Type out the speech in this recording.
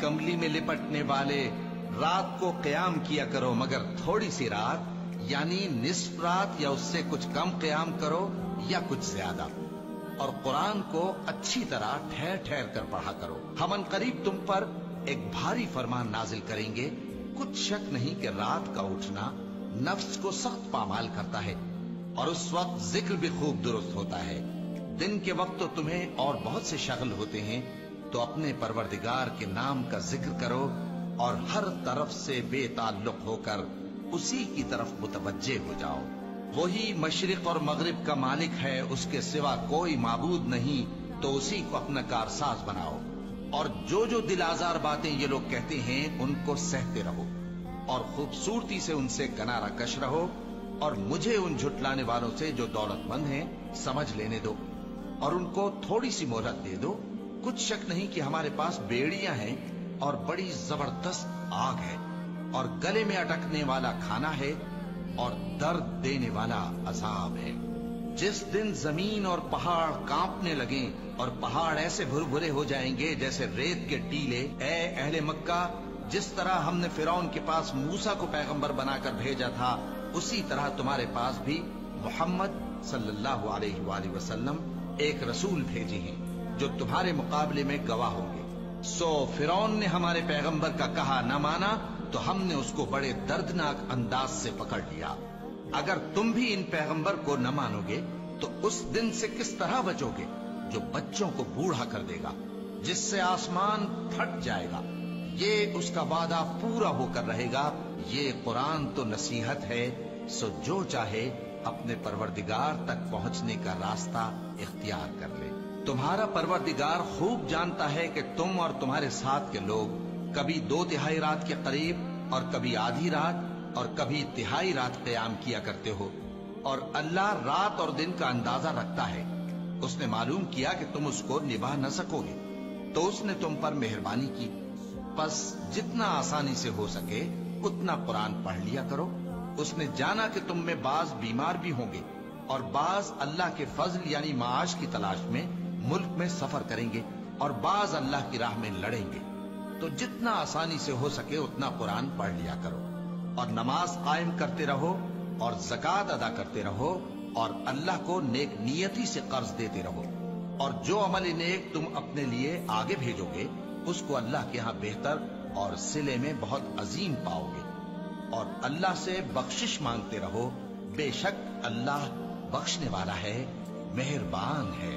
कंबली में लिपटने वाले, रात को क़याम किया करो मगर थोड़ी सी रात, यानी निस्फ रात या उससे कुछ कम क़याम करो या कुछ ज्यादा। और कुरान को अच्छी तरह ठहर ठहर कर पढ़ा करो। हम अनकरीब तुम पर एक भारी फरमान नाजिल करेंगे। कुछ शक नहीं कि रात का उठना नफ्स को सख्त पामाल करता है और उस वक्त जिक्र भी खूब दुरुस्त होता है। दिन के वक्त तो तुम्हें और बहुत से शगल होते हैं, तो अपने परवरदिगार के नाम का जिक्र करो और हर तरफ से बेताल्लुक होकर उसी की तरफ मुतवज्जे हो जाओ। वही मशरिक और मगरिब का मालिक है, उसके सिवा कोई माबूद नहीं, तो उसी को अपना कारसाज बनाओ। और जो जो दिल आजार बातें ये लोग कहते हैं उनको सहते रहो और खूबसूरती से उनसे किनारा कश रहो, और मुझे उन झुटलाने वालों से जो दौलतमंद हैं समझ लेने दो और उनको थोड़ी सी मोहलत दे दो। कुछ शक नहीं कि हमारे पास बेड़ियां हैं और बड़ी जबरदस्त आग है और गले में अटकने वाला खाना है और दर्द देने वाला अजाब है। जिस दिन जमीन और पहाड़ कांपने लगे और पहाड़ ऐसे भुरभुरे हो जाएंगे जैसे रेत के टीले, ए अहले मक्का, जिस तरह हमने फिरौन के पास मूसा को पैगंबर बनाकर भेजा था, उसी तरह तुम्हारे पास भी मोहम्मद सल्लल्लाहु अलैहि वसल्लम एक रसूल भेजे हैं जो तुम्हारे मुकाबले में गवाह होंगे। सो फिरौन ने हमारे पैगंबर का कहा न माना तो हमने उसको बड़े दर्दनाक अंदाज से पकड़ लिया। अगर तुम भी इन पैगंबर को न मानोगे तो उस दिन से किस तरह बचोगे जो बच्चों को बूढ़ा कर देगा, जिससे आसमान फट जाएगा। ये उसका वादा पूरा होकर रहेगा। ये कुरान तो नसीहत है, सो जो चाहे अपने परवरदिगार तक पहुंचने का रास्ता इख्तियार कर ले। तुम्हारा परवरदिगार खूब जानता है कि तुम और तुम्हारे साथ के लोग कभी 2/3 रात के करीब और कभी आधी रात और कभी तिहाई रात क़याम किया करते हो, और अल्लाह रात और दिन का अंदाजा रखता है। उसने मालूम किया कि तुम उसको निभा न सकोगे तो उसने तुम पर मेहरबानी की। बस जितना आसानी से हो सके उतना कुरान पढ़ लिया करो। उसने जाना कि तुम में बाज बीमार भी होंगे और बाज अल्लाह के फजल यानी माश की तलाश में मुल्क में सफर करेंगे और बाज अल्लाह की राह में लड़ेंगे। तो जितना आसानी से हो सके उतना कुरान पढ़ लिया करो और नमाज कायम करते रहो और ज़कात अदा करते रहो और अल्लाह को नेक नियति से कर्ज देते रहो। और जो अमल नेक तुम अपने लिए आगे भेजोगे उसको अल्लाह के यहाँ बेहतर और सिले में बहुत अजीम पाओगे। और अल्लाह से बख्शिश मांगते रहो, बेशक अल्लाह बख्शने वाला है, मेहरबान है।